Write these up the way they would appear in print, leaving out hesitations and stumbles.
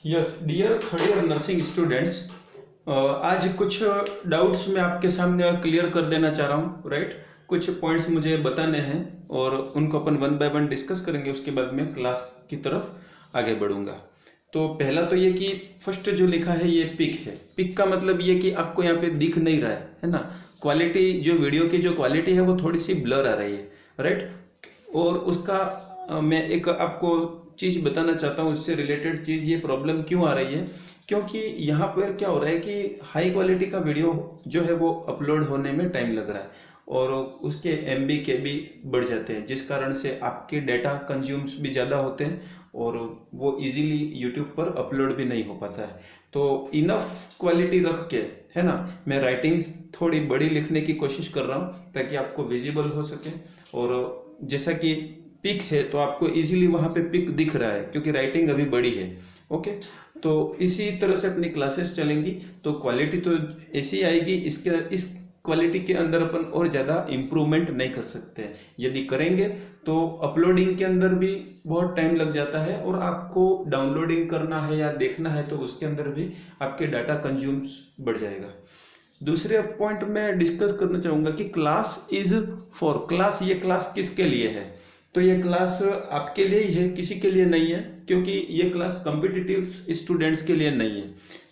Yes dear third year nursing students, आज कुछ doubts मैं आपके सामने क्लियर कर देना चाह रहा हूँ। राइट, कुछ पॉइंट्स मुझे बताने हैं और उनको अपन वन बाय वन डिस्कस करेंगे। उसके बाद मैं क्लास की तरफ आगे बढ़ूंगा। तो पहला तो ये कि फर्स्ट जो लिखा है ये पिक है। पिक का मतलब ये कि आपको यहाँ पे दिख नहीं रहा है ना। क्वालिटी जो वीडियो की जो क्वालिटी है वो थोड़ी सी ब्लर आ रही है। राइट, और उसका मैं एक आपको चीज़ बताना चाहता हूँ। उससे रिलेटेड चीज़, ये प्रॉब्लम क्यों आ रही है, क्योंकि यहाँ पर क्या हो रहा है कि हाई क्वालिटी का वीडियो जो है वो अपलोड होने में टाइम लग रहा है और उसके एमबी के भी बढ़ जाते हैं, जिस कारण से आपके डाटा कंज्यूम्स भी ज़्यादा होते हैं और वो इजीली यूट्यूब पर अपलोड भी नहीं हो पाता है। तो इनफ क्वालिटी रख के, है ना, मैं राइटिंग थोड़ी बड़ी लिखने की कोशिश कर रहा हूँ ताकि आपको विजिबल हो सके। और जैसा कि पिक है तो आपको इजीली वहाँ पे पिक दिख रहा है क्योंकि राइटिंग अभी बड़ी है। ओके, तो इसी तरह से अपनी क्लासेस चलेंगी तो क्वालिटी तो ऐसी आएगी। इस क्वालिटी के अंदर अपन और ज़्यादा इम्प्रूवमेंट नहीं कर सकते हैं। यदि करेंगे तो अपलोडिंग के अंदर भी बहुत टाइम लग जाता है और आपको डाउनलोडिंग करना है या देखना है तो उसके अंदर भी आपके डाटा कंज्यूम्स बढ़ जाएगा। दूसरे पॉइंट में डिस्कस करना चाहूँगा कि क्लास इज फॉर क्लास, ये क्लास किसके लिए है। तो ये क्लास आपके लिए ही है, किसी के लिए नहीं है, क्योंकि ये क्लास कॉम्पिटिटिव स्टूडेंट्स के लिए नहीं है।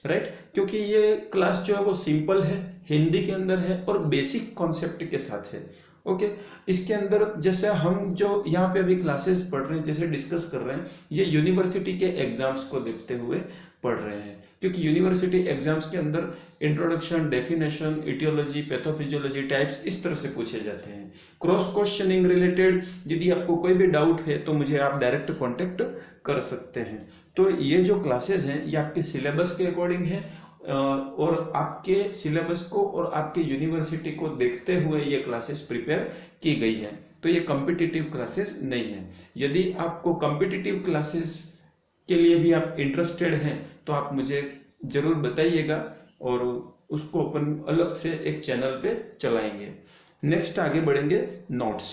राइट, क्योंकि ये क्लास जो है वो सिंपल है, हिंदी के अंदर है और बेसिक कॉन्सेप्ट के साथ है। ओके, इसके अंदर जैसे हम जो यहाँ पे अभी क्लासेस पढ़ रहे हैं, जैसे डिस्कस कर रहे हैं, ये यूनिवर्सिटी के एग्जाम्स को देखते हुए पढ़ रहे हैं। क्योंकि यूनिवर्सिटी एग्जाम्स के अंदर introduction, definition, aetiology, pathophysiology types इस तरह से पूछे जाते हैं। क्रॉस क्वेश्चनिंग रिलेटेड यदि आपको कोई भी डाउट है तो मुझे आप डायरेक्ट कांटेक्ट कर सकते हैं। तो ये जो क्लासेस हैं ये आपके सिलेबस के अकॉर्डिंग है और आपके सिलेबस को और आपके यूनिवर्सिटी को देखते हुए ये क्लासेस प्रिपेयर की गई है। तो ये कॉम्पिटिटिव क्लासेस नहीं है। यदि आपको कॉम्पिटिटिव क्लासेस के लिए भी आप इंटरेस्टेड हैं तो आप मुझे ज़रूर बताइएगा और उसको अपन अलग से एक चैनल पे चलाएंगे। नेक्स्ट आगे बढ़ेंगे नोट्स।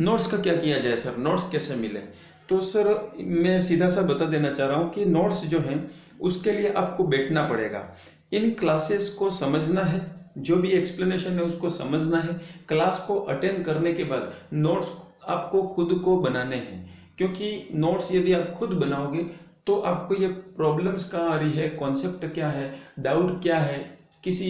नोट्स का क्या किया जाए सर, नोट्स कैसे मिले। तो सर मैं सीधा सा बता देना चाह रहा हूँ कि नोट्स जो हैं उसके लिए आपको बैठना पड़ेगा, इन क्लासेस को समझना है, जो भी एक्सप्लेनेशन है उसको समझना है। क्लास को अटेंड करने के बाद नोट्स आपको खुद को बनाने हैं, क्योंकि नोट्स यदि आप खुद बनाओगे तो आपको ये प्रॉब्लम्स कहाँ आ रही है, कॉन्सेप्ट क्या है, डाउट क्या है, किसी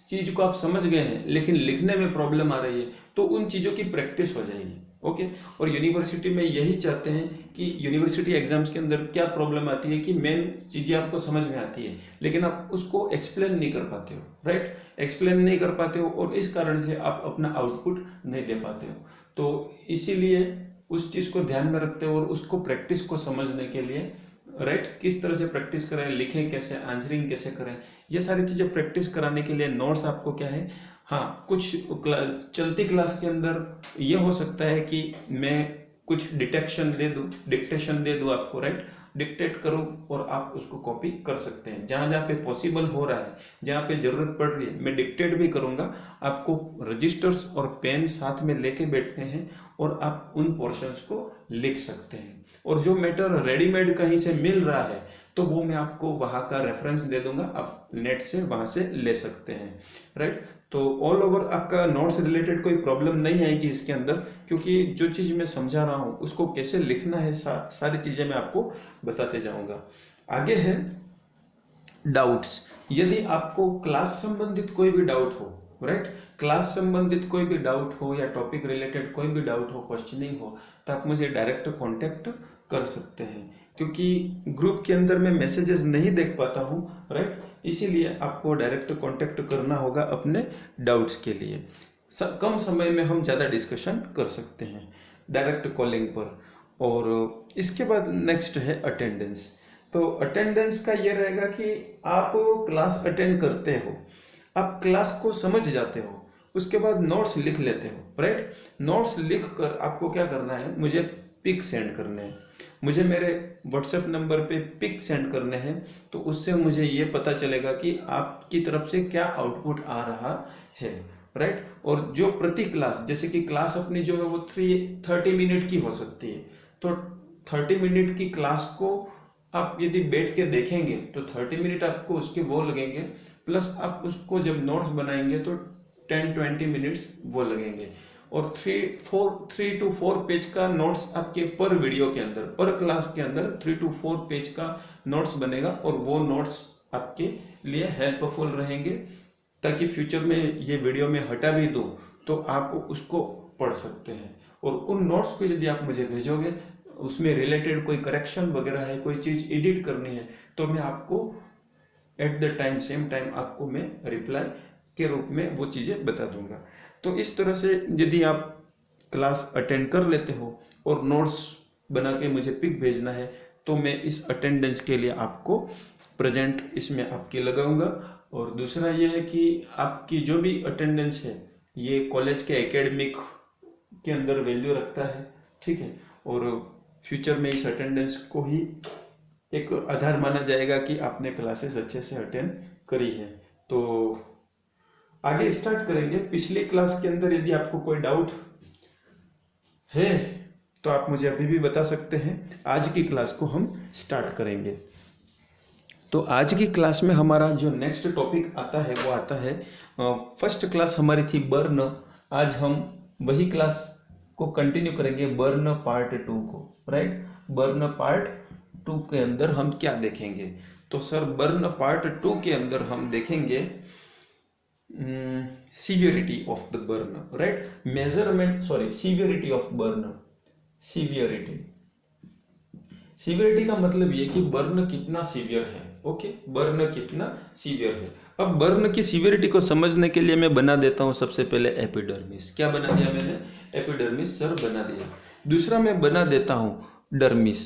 चीज़ को आप समझ गए हैं लेकिन लिखने में प्रॉब्लम आ रही है, तो उन चीज़ों की प्रैक्टिस हो जाएगी। ओके, और यूनिवर्सिटी में यही चाहते हैं कि यूनिवर्सिटी एग्जाम्स के अंदर क्या प्रॉब्लम आती है कि मेन चीज़ें आपको समझ में आती है लेकिन आप उसको एक्सप्लेन नहीं कर पाते हो। राइट, एक्सप्लेन नहीं कर पाते हो और इस कारण से आप अपना आउटपुट नहीं दे पाते हो। तो इसीलिए उस चीज़ को ध्यान में रखते हो और उसको प्रैक्टिस को समझने के लिए, राइट, किस तरह से प्रैक्टिस करें, लिखें कैसे, आंसरिंग कैसे करें, ये सारी चीज़ें प्रैक्टिस कराने के लिए नोट्स आपको क्या है। हाँ, कुछ चलती क्लास के अंदर ये हो सकता है कि मैं कुछ डिक्टेशन दे दूँ आपको। राइट, डिक्टेट करूँ और आप उसको कॉपी कर सकते हैं। जहाँ जहाँ पे पॉसिबल हो रहा है, जहाँ पे ज़रूरत पड़ रही है, मैं डिक्टेट भी करूँगा। आपको रजिस्टर्स और पेन साथ में लेके बैठने हैं और आप उन पोर्शंस को लिख सकते हैं। और जो मैटर रेडीमेड कहीं से मिल रहा है तो वो मैं आपको वहाँ का रेफरेंस दे दूंगा, आप नेट से वहाँ से ले सकते हैं। राइट, तो ऑल ओवर आपका नोट्स रिलेटेड कोई प्रॉब्लम नहीं आएगी इसके अंदर, क्योंकि जो चीज़ मैं समझा रहा हूँ उसको कैसे लिखना है सारी चीज़ें मैं आपको बताते जाऊँगा। आगे है डाउट्स। यदि आपको क्लास संबंधित कोई भी डाउट हो, राइट, क्लास संबंधित कोई भी डाउट हो या टॉपिक रिलेटेड कोई भी डाउट हो, क्वेश्चनिंग हो, तो आप मुझे डायरेक्ट कांटेक्ट कर सकते हैं। क्योंकि ग्रुप के अंदर मैं मैसेजेस नहीं देख पाता हूँ, राइट, इसीलिए आपको डायरेक्ट कांटेक्ट करना होगा अपने डाउट्स के लिए। कम समय में हम ज़्यादा डिस्कशन कर सकते हैं डायरेक्ट कॉलिंग पर। और इसके बाद नेक्स्ट है अटेंडेंस। तो अटेंडेंस का ये रहेगा कि आप क्लास अटेंड करते हो, आप क्लास को समझ जाते हो, उसके बाद नोट्स लिख लेते हो। राइट, नोट्स लिख कर आपको क्या करना है, मुझे पिक सेंड करने हैं, मुझे मेरे व्हाट्सएप नंबर पे पिक सेंड करने हैं। तो उससे मुझे ये पता चलेगा कि आपकी तरफ से क्या आउटपुट आ रहा है। राइट, और जो प्रति क्लास, जैसे कि क्लास अपनी जो है वो 30 मिनट की हो सकती है, तो 30 मिनट की क्लास को आप यदि बैठ के देखेंगे तो 30 मिनट आपको उसके वो लगेंगे, प्लस आप उसको जब नोट्स बनाएंगे तो 10-20 मिनट्स वो लगेंगे। और 3 to 4 पेज का नोट्स आपके पर वीडियो के अंदर, पर क्लास के अंदर 3 to 4 पेज का नोट्स बनेगा, और वो नोट्स आपके लिए हेल्पफुल रहेंगे, ताकि फ्यूचर में ये वीडियो में हटा भी दूँ तो आप उसको पढ़ सकते हैं। और उन नोट्स को यदि आप मुझे भेजोगे, उसमें रिलेटेड कोई करेक्शन वगैरह है, कोई चीज़ एडिट करनी है, तो मैं आपको at the time same time आपको मैं रिप्लाई के रूप में वो चीज़ें बता दूंगा। तो इस तरह से यदि आप क्लास अटेंड कर लेते हो और नोट्स बना के मुझे पिक भेजना है, तो मैं इस अटेंडेंस के लिए आपको प्रेजेंट इसमें आपकी लगाऊंगा। और दूसरा ये है कि आपकी जो भी अटेंडेंस है ये कॉलेज के एकेडमिक के अंदर वैल्यू रखता है, ठीक है। और फ्यूचर में इस अटेंडेंस को ही एक आधार माना जाएगा कि आपने क्लासेस अच्छे से अटेंड करी है। तो आगे स्टार्ट करेंगे। पिछली क्लास के अंदर यदि आपको कोई डाउट है तो आप मुझे अभी भी बता सकते हैं। आज की क्लास को हम स्टार्ट करेंगे। तो आज की क्लास में हमारा जो नेक्स्ट टॉपिक आता है वो आता है, फर्स्ट क्लास हमारी थी बर्न। आज हम वही क्लास को कंटिन्यू करेंगे, बर्न पार्ट 2 को, राइट। बर्न पार्ट 2 के अंदर हम क्या देखेंगे? तो सर बर्न पार्ट 2 के अंदर हम देखेंगे severity of the burn, right. Measurement, sorry, severity of burn. Severity का मतलब ये कि बर्न कितना सीवियर है, ओके, बर्न कितना सीवियर है। अब बर्न की सीवियरिटी को समझने के लिए मैं बना देता हूं सबसे पहले एपिडर्मिस। क्या बना दिया मैंने? एपिडर्मिस सर बना दिया। दूसरा मैं बना देता हूं डर्मिस।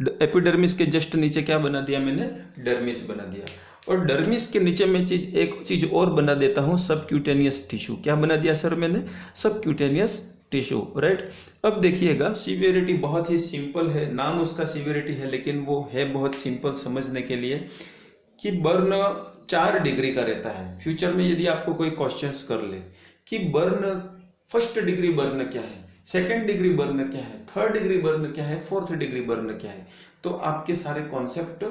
एपिडर्मिस के जस्ट नीचे क्या बना दिया मैंने? डर्मिस बना दिया। और डर्मिस के नीचे मैं एक चीज और बना देता हूं, सबक्यूटेनियस टिश्यू। क्या बना दिया सर मैंने? Subcutaneous tissue, right. अब देखिएगा, सीवियरिटी बहुत ही सिंपल है, नाम उसका सीवियरिटी है, लेकिन वो है बहुत सिंपल समझने के लिए कि बर्न 4 डिग्री का रहता है। फ्यूचर में यदि आपको कोई क्वेश्चंस कर ले कि बर्न फर्स्ट डिग्री बर्न क्या है, सेकंड डिग्री बर्न क्या है, थर्ड डिग्री बर्न क्या है, फोर्थ डिग्री बर्न क्या है, तो आपके सारे कॉन्सेप्ट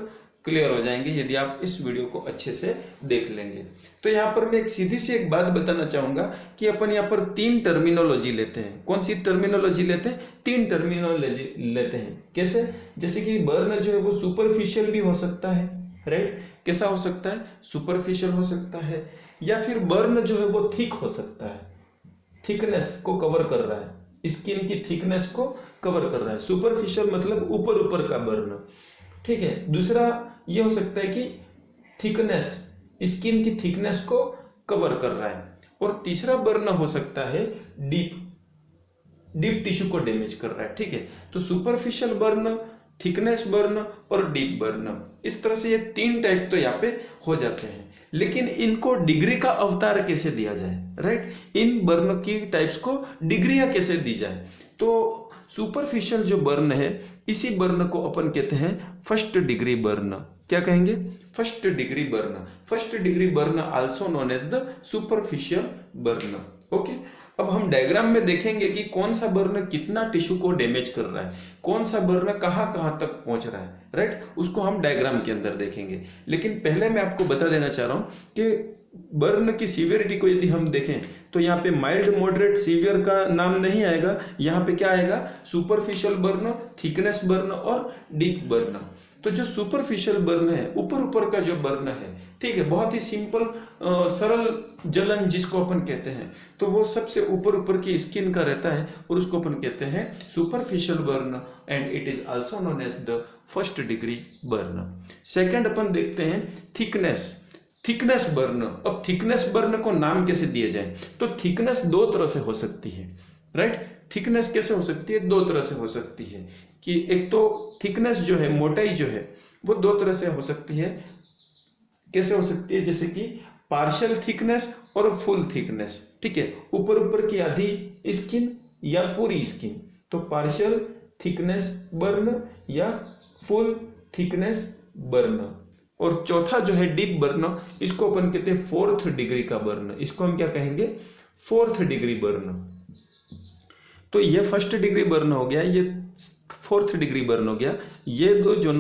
क्लियर हो जाएंगे यदि आप इस वीडियो को अच्छे से देख लेंगे। तो यहाँ पर मैं एक सीधी सी एक बात बताना चाहूंगा कि अपन यहाँ पर 3 टर्मिनोलॉजी लेते हैं। कौन सी टर्मिनोलॉजी लेते हैं? 3 टर्मिनोलॉजी लेते हैं। कैसे? जैसे कि बर्न जो है वो सुपरफिशियल भी हो सकता है, राइट। कैसा हो सकता है? सुपरफिशियल हो सकता है, या फिर बर्न जो है वो थिक हो सकता है, थिकनेस को कवर कर रहा है, स्किन की थिकनेस को कवर कर रहा है। सुपरफिशियल मतलब ऊपर ऊपर का बर्न, ठीक है। दूसरा ये हो सकता है कि थिकनेस, स्किन की थिकनेस को कवर कर रहा है। और तीसरा बर्न हो सकता है डीप टिश्यू को डैमेज कर रहा है, ठीक है। तो सुपरफिशियल बर्न, थिकनेस बर्न और डीप बर्न, इस तरह से ये 3 टाइप तो यहाँ पे हो जाते हैं। लेकिन इनको डिग्री का अवतार कैसे दिया जाए, राइट। इन बर्न की टाइप्स को डिग्रियां कैसे दी जाए? तो सुपरफिशियल जो बर्न है, इसी बर्न को अपन कहते हैं फर्स्ट डिग्री बर्न। क्या कहेंगे? First degree burn. First degree burn also known as the superficial burn, okay. अब हम डायग्राम में देखेंगे कि कौन सा बर्न कितना टिश्यू को डैमेज कर रहा है, कौन सा बर्न कहां कहां तक पहुंच रहा है, राइट। उसको हम डायग्राम के अंदर देखेंगे। लेकिन पहले मैं आपको बता देना चाह रहा हूं कि बर्न की सीवियरिटी को यदि हम देखें तो यहाँ पे माइल्ड, मॉडरेट, सीवियर का नाम नहीं आएगा। यहाँ पे क्या आएगा? सुपरफिशियल बर्न, थिकनेस बर्न और डीप बर्न। तो जो सुपरफिशियल बर्न है, ऊपर ऊपर का जो बर्न है, ठीक है, बहुत ही सिंपल सरल जलन जिसको अपन कहते हैं, तो वो सबसे ऊपर ऊपर की स्किन का रहता है और उसको अपन कहते हैं superficial burn, and it is also known as the first degree burn. Second अपन देखते हैं थिकनेस बर्न। अब थिकनेस बर्न को नाम कैसे दिए जाए? तो थिकनेस 2 तरह से हो सकती है, राइट। थिकनेस कैसे हो सकती है? 2 तरह से हो सकती है कि एक तो थिकनेस जो है, मोटाई जो है, वो 2 तरह से हो सकती है। कैसे हो सकती है? जैसे कि पार्शियल थिकनेस और फुल थिकनेस, ठीक है, ऊपर ऊपर की आधी स्किन या पूरी स्किन, तो पार्शियल थिकनेस बर्न या फुल थिकनेस बर्न। और चौथा जो है डीप बर्न, इसको अपन कहते हैं 4th डिग्री का बर्न। इसको हम क्या कहेंगे? 4th degree burn. तो ये फर्स्ट डिग्री बर्न हो गया, ये फोर्थ डिग्री बर्न हो गया। ये दो जो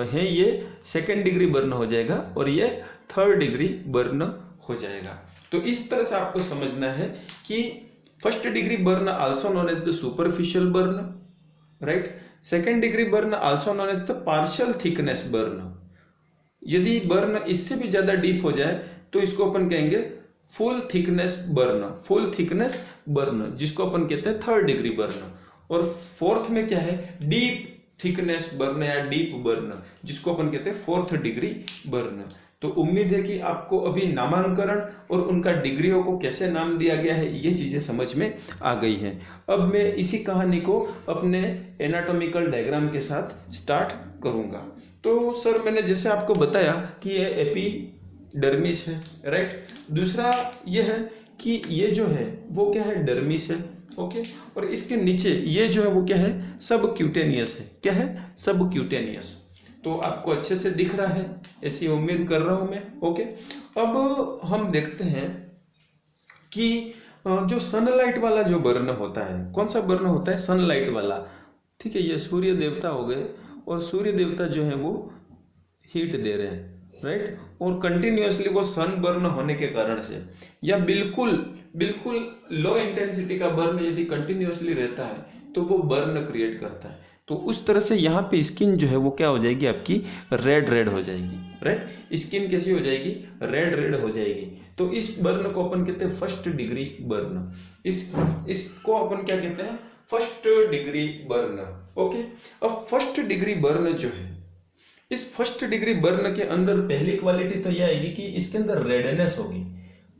है ये सेकेंड डिग्री बर्न हो जाएगा और ये थर्ड डिग्री बर्न हो जाएगा। तो इस तरह से आपको समझना है कि first degree burn also known as the superficial burn, right. Second degree burn also known as the partial thickness burn. यदि बर्न इससे भी ज्यादा डीप हो जाए तो इसको अपन कहेंगे full thickness burn, full thickness burn, जिसको अपन कहते हैं थर्ड डिग्री बर्न। और फोर्थ में क्या है, डीप थिकनेस बर्न या डीप बर्न, जिसको अपन कहते हैं फोर्थ डिग्री बर्न। तो उम्मीद है कि आपको अभी नामांकन और उनका डिग्रियों को कैसे नाम दिया गया है ये चीजें समझ में आ गई हैं। अब मैं इसी कहानी को अपने एनाटॉमिकल डायग्राम के साथ स्टार्ट करूंगा। तो सर मैंने जैसे आपको बताया कि ये एपिडर्मिस है, राइट। दूसरा ये है कि ये जो है वो क्या है, डर्मिस है, ओके। और इसके नीचे ये जो है वो क्या है, सबक्यूटेनियस है। क्या है, सबक्यूटेनियस। तो आपको अच्छे से दिख रहा है, ऐसी उम्मीद कर रहा हूं मैं, ओके। अब हम देखते हैं कि जो सनलाइट वाला जो बर्न होता है, कौन सा बर्न होता है, सनलाइट वाला, ठीक है। ये सूर्य देवता हो गए और सूर्य देवता जो है वो हीट दे रहे हैं, राइट। और कंटिन्यूअसली वो सन बर्न होने के कारण से, या बिल्कुल लो इंटेंसिटी का बर्न यदि कंटिन्यूअसली रहता है तो वो बर्न क्रिएट करता है। तो उस तरह से यहाँ पे स्किन जो है वो क्या हो जाएगी, आपकी रेड हो जाएगी, राइट। स्किन कैसी हो जाएगी, रेड हो जाएगी। तो इस बर्न को अपन कहते हैं फर्स्ट डिग्री बर्न। इसको अपन क्या कहते हैं, फर्स्ट डिग्री बर्न, ओके। अब फर्स्ट डिग्री बर्न जो है, इस फर्स्ट डिग्री बर्न के अंदर पहली क्वालिटी तो यह आएगी कि इसके अंदर रेडनेस होगी,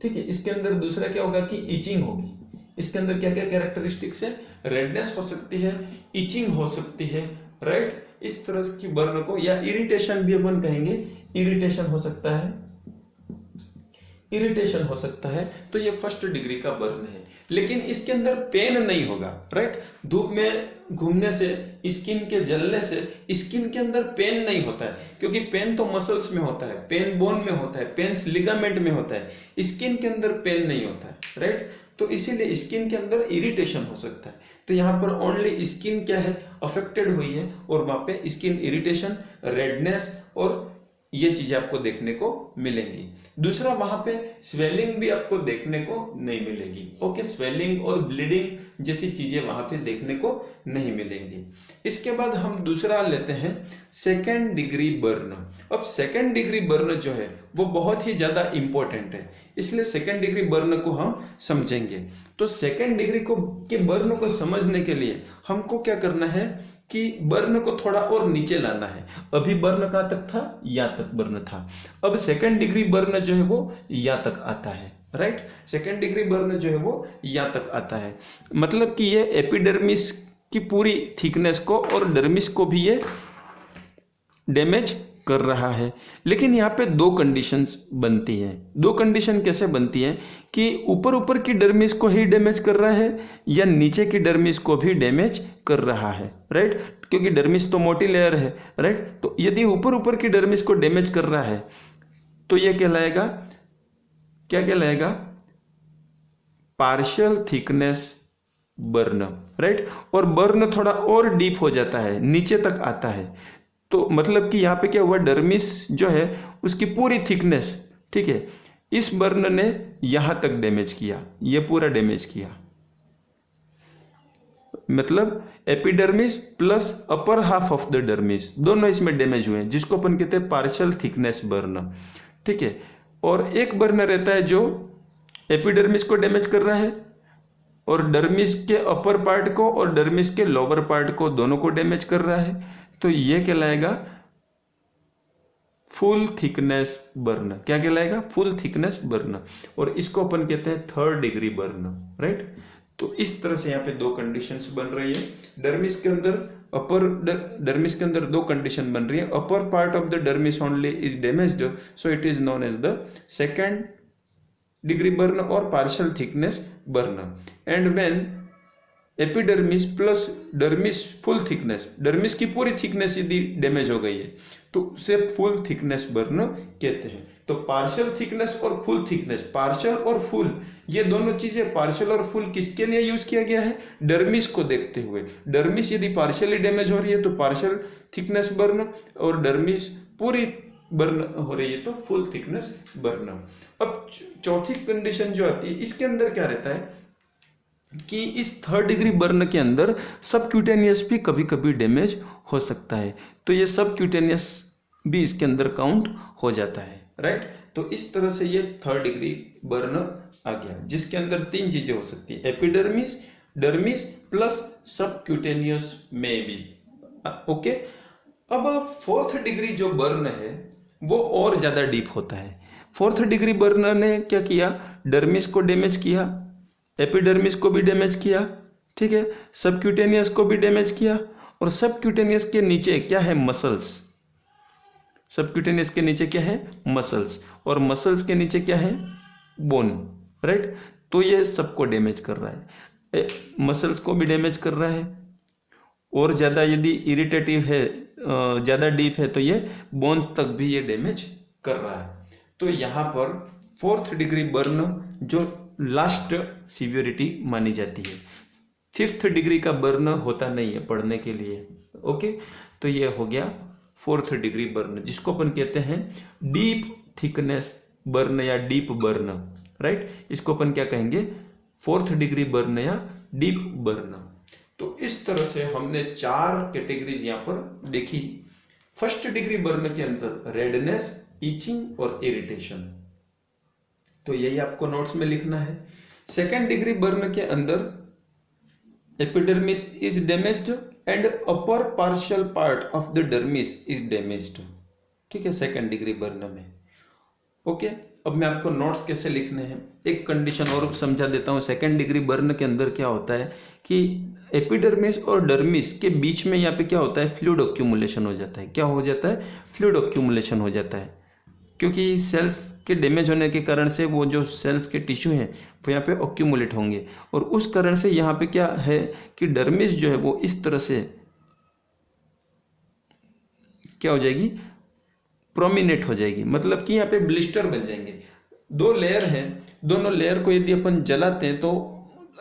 ठीक है। इसके अंदर दूसरा क्या होगा कि इचिंग होगी। इसके अंदर क्या क्या कैरेक्टरिस्टिक्स है, रेडनेस हो सकती है, इचिंग हो सकती है, राइट। इस तरह की बर्न को, या इरिटेशन भी अपन कहेंगे, इरिटेशन हो सकता है, इरिटेशन हो सकता है। तो ये फर्स्ट डिग्री का बर्न है, लेकिन इसके अंदर पेन नहीं होगा, राइट। धूप में घूमने से, स्किन के जलने से स्किन के अंदर पेन नहीं होता है, क्योंकि पेन तो मसल्स में होता है, पेन बोन में होता है, पेन लिगामेंट में होता है, स्किन के अंदर पेन नहीं होता है, राइट। तो इसीलिए स्किन के अंदर इरिटेशन हो सकता है। तो यहाँ पर ओनली स्किन क्या है, अफेक्टेड हुई है, और वहां पे स्किन इरिटेशन, रेडनेस और ये चीजें आपको देखने को मिलेंगी। दूसरा, वहां पे स्वेलिंग भी आपको देखने को नहीं मिलेगी, ओके। स्वेलिंग और ब्लीडिंग जैसी चीजें वहां पे देखने को नहीं मिलेंगी। इसके बाद हम दूसरा लेते हैं सेकेंड डिग्री बर्न। अब सेकेंड डिग्री बर्न जो है वो बहुत ही ज्यादा इंपॉर्टेंट है, इसलिए सेकेंड डिग्री बर्न को हम समझेंगे। तो सेकेंड डिग्री को के बर्न को समझने के लिए हमको क्या करना है कि बर्न को थोड़ा और नीचे लाना है। अभी बर्न कहाँ तक था, या तक बर्न था। अब सेकेंड डिग्री बर्न जो है वो या तक आता है, राइट। सेकेंड डिग्री बर्न जो है वो या तक आता है, मतलब कि ये एपिडर्मिस की पूरी थिकनेस को और डर्मिस को भी ये डैमेज कर रहा है। लेकिन यहाँ पे दो कंडीशंस बनती हैं। दो कंडीशन कैसे बनती है कि ऊपर की डर्मिस को ही डैमेज कर रहा है या नीचे की डर्मिस को भी डैमेज कर रहा है, राइट। क्योंकि डर्मिस तो मोटी लेयर है, राइट। तो यदि ऊपर की डर्मिस को डैमेज कर रहा है तो यह कहलाएगा, क्या कहलाएगा, पार्शियल थिकनेस बर्न, राइट। और बर्न थोड़ा और डीप हो जाता है, नीचे तक आता है। तो मतलब कि यहाँ पे क्या हुआ, डर्मिस जो है उसकी पूरी थिकनेस, ठीक है, इस बर्न ने यहां तक डैमेज किया, ये पूरा डैमेज किया। मतलब epidermis plus upper half of the dermis दोनों इसमें डैमेज हुए, जिसको अपन कहते हैं पार्शियल थिकनेस बर्न, ठीक है। और एक बर्न रहता है जो एपिडर्मिस को डैमेज कर रहा है और डर्मिस के अपर पार्ट को और डर्मिस के लोअर पार्ट को दोनों को डैमेज कर रहा है। तो ये कहलाएगा फुल थिकनेस बर्न। क्या कहलाएगा, फुल थिकनेस बर्न। और इसको अपन कहते हैं थर्ड डिग्री बर्न, राइट। तो इस तरह से यहाँ पे दो कंडीशंस बन रही है। डर्मिस के अंदर दो कंडीशन बन रही है। Upper part of the dermis only is damaged, so it is known as the second degree burn और partial thickness burn. And when epidermis plus dermis full thickness, dermis की पूरी थिकनेस यदि डैमेज हो गई है तो उसे फुल थिकनेस बर्न कहते हैं। तो पार्शियल थिकनेस और फुल थिकनेस, पार्शियल और फुल ये दोनों चीजें, पार्शियल और फुल किसके लिए यूज किया गया है? डर्मिस को देखते हुए। डर्मिस यदि पार्शियली डैमेज हो रही है तो पार्शियल थिकनेस बर्न, और डर्मिस पूरी बर्न हो रही है तो फुल थिकनेस बर्न। अब चौथी कंडीशन जो आती है इसके अंदर क्या रहता है कि इस थर्ड डिग्री बर्न के अंदर सबक्यूटेनियस भी कभी कभी डैमेज हो सकता है, तो ये सबक्यूटेनियस भी इसके अंदर काउंट हो जाता है, राइट। तो इस तरह से ये थर्ड डिग्री बर्न आ गया जिसके अंदर तीन चीजें हो सकती है, एपिडर्मिस, डर्मिस प्लस सबक्यूटेनियस में भी। ओके, अब फोर्थ डिग्री जो बर्न है वो और ज्यादा डीप होता है। फोर्थ डिग्री बर्न ने क्या किया? डर्मिस को डैमेज किया, एपिडर्मिस को भी डैमेज किया, ठीक है, सबक्यूटेनियस को भी डैमेज किया, और सबक्यूटेनियस के नीचे क्या है? मसल्स। सबक्यूटेनियस के नीचे क्या है? मसल्स, और मसल्स के नीचे क्या है? Bone, right. तो ये सबको डैमेज कर रहा है, मसल्स को भी डैमेज कर रहा है, और ज़्यादा यदि इरिटेटिव है, ज़्यादा डीप है तो ये बोन तक भी ये डैमेज कर रहा है। तो यहाँ पर फोर्थ डिग्री बर्न जो लास्ट सीवियरिटी मानी जाती है। फिफ्थ डिग्री का बर्न होता नहीं है पढ़ने के लिए, ओके। तो ये हो गया फोर्थ डिग्री बर्न, जिसको अपन कहते हैं डीप थिकनेस बर्न या डीप बर्न, राइट। इसको अपन क्या कहेंगे? फोर्थ डिग्री बर्न या डीप बर्न। तो इस तरह से हमने चार कैटेगरीज यहाँ पर देखी। फर्स्ट डिग्री बर्न के अंदर रेडनेस, इचिंग और इरिटेशन, तो यही आपको नोट्स में लिखना है। सेकेंड डिग्री बर्न के अंदर epidermis is damaged and upper partial part of the dermis is damaged, ठीक है, सेकेंड डिग्री बर्न में। ओके, अब मैं आपको नोट्स कैसे लिखने हैं एक कंडीशन और समझा देता हूँ। सेकेंड डिग्री बर्न के अंदर क्या होता है कि एपिडर्मिस और डर्मिस के बीच में यहाँ पे क्या होता है? फ्लूइड एक्यूमुलेशन हो जाता है। क्या हो जाता है? फ्लूइड एक्यूमुलेशन हो जाता है, क्योंकि सेल्स के डैमेज होने के कारण से वो जो सेल्स के टिश्यू हैं वो यहाँ पे एक्यूमुलेट होंगे, और उस कारण से यहाँ पे क्या है कि डर्मिस जो है वो इस तरह से क्या हो जाएगी? प्रोमिनेट हो जाएगी, मतलब कि यहाँ पे ब्लिस्टर बन जाएंगे। दो लेयर हैं, दोनों लेयर को यदि अपन जलाते हैं तो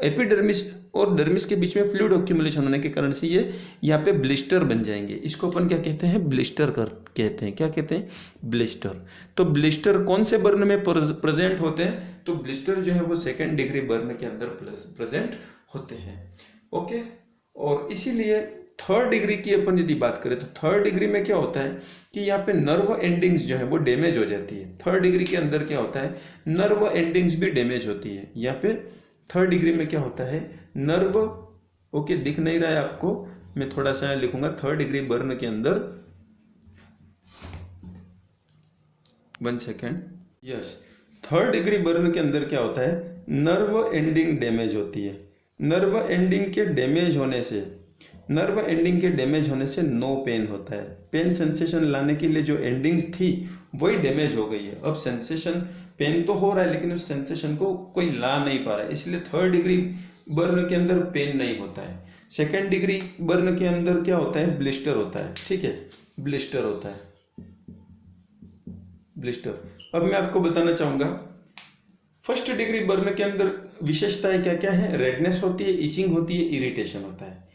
एपिडर्मिस और डर्मिस के बीच में फ्लूइड एक्यूमुलेशन होने के कारण से ये यहाँ पे ब्लिस्टर बन जाएंगे। इसको अपन क्या कहते हैं? ब्लिस्टर कहते हैं। क्या कहते हैं? ब्लिस्टर। तो ब्लिस्टर कौन से बर्न में प्रेजेंट होते हैं? तो ब्लिस्टर जो है वो सेकेंड डिग्री बर्न के अंदर प्रेजेंट होते हैं, ओके। और इसीलिए थर्ड डिग्री की अपन यदि बात करें तो थर्ड डिग्री में क्या होता है कि यहाँ पे नर्व एंडिंग्स जो है वो डैमेज हो जाती है। थर्ड डिग्री के अंदर क्या होता है? नर्व एंडिंग्स भी डैमेज होती है। यहाँ पे थर्ड डिग्री में क्या होता है? नर्व, ओके, दिख नहीं रहा है आपको, मैं थोड़ा सा लिखूंगा। थर्ड डिग्री बर्न के अंदर, 1 second, yes, third degree burn के अंदर क्या होता है? नर्व एंडिंग डैमेज होती है। नर्व एंडिंग के डैमेज होने से नो पेन होता है। पेन सेंसेशन लाने के लिए जो एंडिंग्स थी वही डैमेज हो गई है। अब सेंसेशन, पेन तो हो रहा है लेकिन उस सेंसेशन को कोई ला नहीं पा रहा है, इसलिए थर्ड डिग्री बर्न के अंदर पेन नहीं होता है। सेकेंड डिग्री बर्न के अंदर क्या होता है? ब्लिस्टर होता है, ठीक है, ब्लिस्टर होता है, ब्लिस्टर। अब मैं आपको बताना चाहूंगा फर्स्ट डिग्री बर्न के अंदर विशेषताएं क्या क्या है? रेडनेस होती है, इचिंग होती है, इरिटेशन होता है।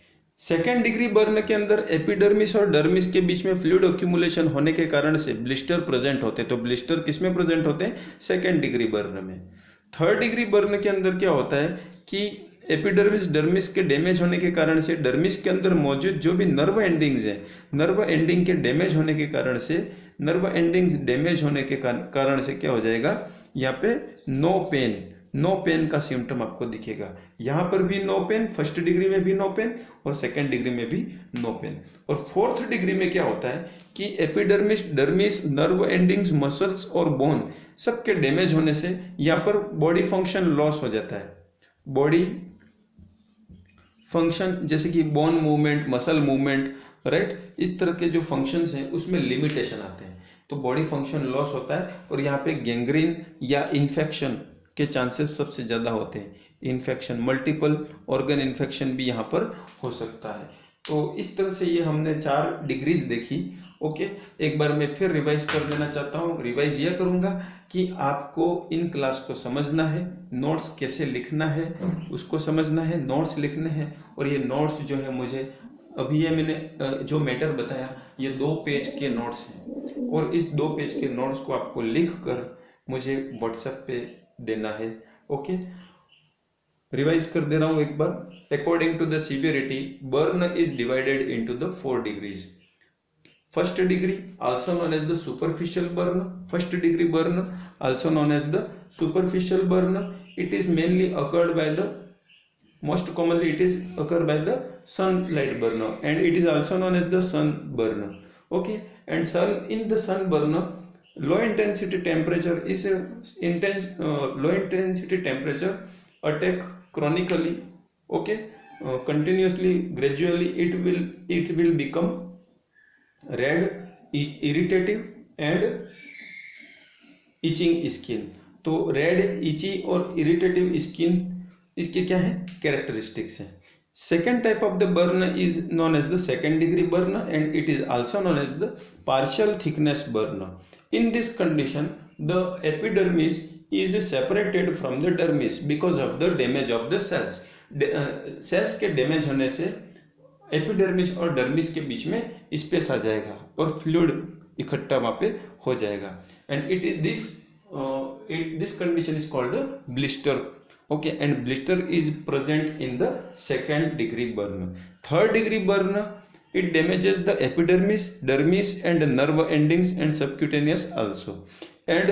सेकेंड डिग्री बर्न के अंदर एपिडर्मिस और डर्मिस के बीच में फ्लूइड एक्यूमुलेशन होने के कारण से ब्लिस्टर प्रेजेंट होते हैं। तो ब्लिस्टर किस में प्रेजेंट होते हैं? सेकेंड डिग्री बर्न में। थर्ड डिग्री बर्न के अंदर क्या होता है कि एपिडर्मिस डर्मिस के डैमेज होने के कारण से डर्मिस के अंदर मौजूद जो भी नर्व एंडिंग्स हैं, नर्व एंडिंग के डैमेज होने के कारण से, नर्व एंडिंग्स डैमेज होने के कारण से क्या हो जाएगा? यहाँ पे नो पेन का सिम्टम आपको दिखेगा। यहाँ पर भी नो पेन, फर्स्ट डिग्री में भी नो पेन और सेकेंड डिग्री में भी नो पेन। और फोर्थ डिग्री में क्या होता है कि epidermis, dermis, nerve endings, muscles और बोन सबके डैमेज होने से यहाँ पर बॉडी फंक्शन लॉस हो जाता है। बॉडी फंक्शन जैसे कि bone movement, muscle movement, right, इस तरह के जो फंक्शंस हैं उसमें लिमिटेशन आते हैं, तो बॉडी फंक्शन लॉस होता है। और यहाँ पे गैंग्रीन या इन्फेक्शन के चांसेस सबसे ज़्यादा होते हैं। इन्फेक्शन, मल्टीपल ऑर्गन इन्फेक्शन भी यहाँ पर हो सकता है। तो इस तरह से ये हमने 4 डिग्रीज देखी। ओके, एक बार मैं फिर रिवाइज कर देना चाहता हूँ। रिवाइज यह करूँगा कि आपको इन क्लास को समझना है, नोट्स कैसे लिखना है उसको समझना है, नोट्स लिखने हैं, और ये नोट्स जो है मुझे अभी ये मैंने जो मैटर बताया ये 2 पेज के नोट्स हैं, और इस 2 पेज के नोट्स को आपको लिख कर मुझे व्हाट्सएप पे देना है। ओके, रिवाइज कर दे रहा हूँ एक बार। According to the severity, burn is divided into the 4 degrees. First degree, also known as the superficial burn. First degree burn, also known as the superficial burn. It is mainly occurred by the, most commonly it is occurred by the sunlight burn, and it is also known as the sun burn. Okay, and sun, in the sun burn, low intensity temperature is low intensity temperature attack chronically. Okay, continuously, gradually it will become red, irritative and itching skin. तो red, itchy और irritative skin इसके क्या है, characteristics हैं। Second type of the burn is known as the second degree burn, and it is also known as the partial thickness burn. In this condition the epidermis is separated from the dermis because of the damage of the cells. Cells के damage होने से epidermis और dermis के बीच में space आ जाएगा और fluid इकट्ठा वहाँ पे हो जाएगा, and it is this condition is called blister. Okay, and blister is present in the second degree burn. Third degree burn, it damages the epidermis, dermis and nerve endings and subcutaneous also, and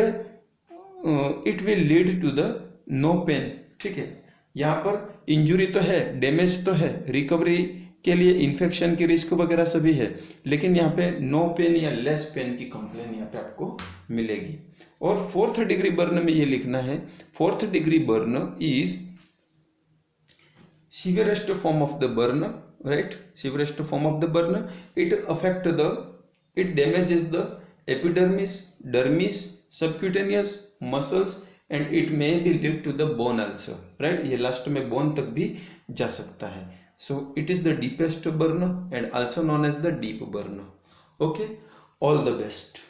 it will lead to the no pain. ठीक है, यहाँ पर injury तो है, damage तो है, recovery के लिए इन्फेक्शन की रिस्क वगैरह सभी है, लेकिन यहाँ पे नो पेन या लेस पेन की कंप्लेन यहाँ पे आपको मिलेगी। और फोर्थ डिग्री बर्न में ये लिखना है, fourth degree burn is severest form of the burn, right, severest form of the burn. It damages the epidermis, dermis, subcutaneous, muscles, and it may be lead to the bone also, right, ये last में bone तक भी जा सकता है। So it is the deepest burn and also known as the deep burn. Okay, all the best.